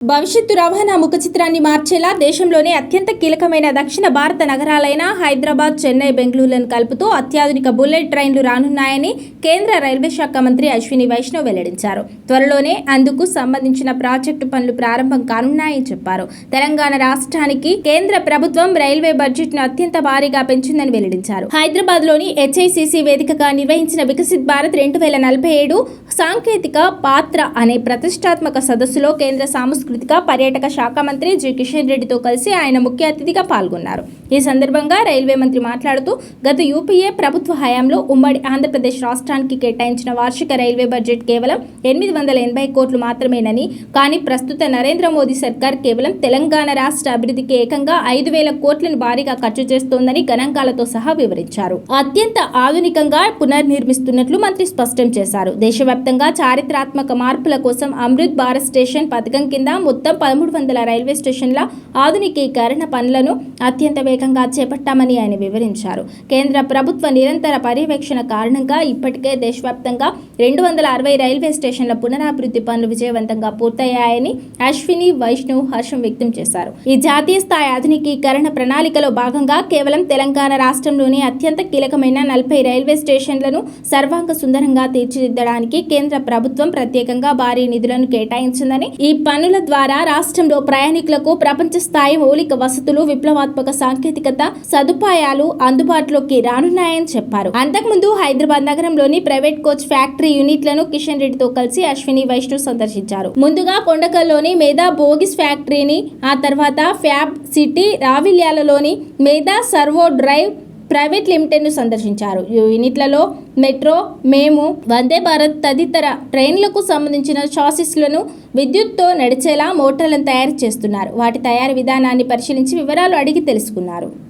భవిష్యత్తు రవాణా ముఖ చిత్రాన్ని మార్చేలా దేశంలోనే అత్యంత కీలకమైన దక్షిణ భారత నగరాలైన హైదరాబాద్, చెన్నై, బెంగళూరులను కలుపుతూ అత్యాధునిక బుల్లెట్ ట్రైన్లు రానున్నాయని కేంద్ర రైల్వే శాఖ మంత్రి అశ్విని వైష్ణవ్ వెల్లడించారు. త్వరలోనే అందుకు సంబంధించిన ప్రాజెక్టు పనులు ప్రారంభం కానున్నాయని చెప్పారు. తెలంగాణ రాష్ట్రానికి కేంద్ర ప్రభుత్వం రైల్వే బడ్జెట్ను అత్యంత భారీగా పెంచిందని వెల్లడించారు. హైదరాబాద్లోని హెచ్ఐసిసి వేదికగా నిర్వహించిన వికసిత్ భారత్ 2047 సాంకేతిక పాత్ర అనే ప్రతిష్టాత్మక సదస్సులో కేంద్ర సాంస్కృతిక పర్యాటక శాఖ మంత్రి జి కిషన్ రెడ్డితో కలిసి ఆయన ముఖ్య అతిథిగా పాల్గొన్నారు. ఈ సందర్భంగా రైల్వే మంత్రి మాట్లాడుతూ, గత యూపీఏ ప్రభుత్వ హయాంలో ఉమ్మడి ఆంధ్రప్రదేశ్ రాష్ట్రానికి కేటాయించిన వార్షిక రైల్వే బడ్జెట్ కేవలం 880 కోట్లు మాత్రమేనని, కానీ ప్రస్తుత నరేంద్ర మోదీ సర్కార్ కేవలం తెలంగాణ రాష్ట్ర అభివృద్ధికి ఏకంగా 5,000 కోట్లను భారీగా ఖర్చు చేస్తోందని గణాంకాలతో సహా వివరించారు. అత్యంత ఆధునికంగా పునర్నిర్మిస్తున్నట్లు మంత్రి స్పష్టం చేశారు. దేశవ్యాప్తంగా చారిత్రాత్మక మార్పుల కోసం అమృత్ భారత్ స్టేషన్ పథకం కింద మొత్తం 1300 రైల్వే స్టేషన్ల ఆధునికీకరణ పనులను అత్యంత వేగంగా చేపట్టామని ఆయన వివరించారు. కేంద్ర ప్రభుత్వ నిరంతర పర్యవేక్షణ కారణంగా ఇప్పటికే దేశవ్యాప్తంగా 260 రైల్వే స్టేషన్ల పునరాభివృద్ధి పనులు విజయవంతంగా పూర్తయ్యాయని అశ్విని వైష్ణవ్ హర్షం వ్యక్తం చేశారు. ఈ జాతీయ స్థాయి ఆధునికీకరణ ప్రణాళికలో భాగంగా కేవలం తెలంగాణ రాష్ట్రంలోని అత్యంత కీలకమైన 40 రైల్వే స్టేషన్లను సర్వాంగ సుందరంగా తీర్చిదిద్దడానికి కేంద్ర ప్రభుత్వం ప్రత్యేకంగా భారీ నిధులను కేటాయించిందని, ఈ పనుల ద్వారా రాష్ట్రంలో ప్రయాణికులకు ప్రపంచ స్థాయి మౌలిక వసతులు, విప్లవాత్మక సాంకేతికత సదుపాయాలు అందుబాటులోకి రానున్నాయని చెప్పారు. అంతకుముందు హైదరాబాద్ నగరంలోని ప్రైవేట్ కోచ్ ఫ్యాక్టరీ యూనిట్లను కిషన్ రెడ్డితో కలిసి అశ్విని వైష్ణవ్ సందర్శించారు. ముందుగా కొండకల్లోని మేధా బోగిస్ ఫ్యాక్టరీని, ఆ తర్వాత ఫ్యాబ్ సిటీ రావిల్యాలలోని మేధా సర్వో డ్రైవ్ ప్రైవేట్ లిమిటెడ్ను సందర్శించారు. ఈ యూనిట్లలో మెట్రో, మేము, వందే భారత్ తదితర ట్రైన్లకు సంబంధించిన చాసిస్లను విద్యుత్తో నడిచేలా మోటార్లను తయారు చేస్తున్నారు. వాటి తయారీ విధానాన్ని పరిశీలించి వివరాలు అడిగి తెలుసుకున్నారు.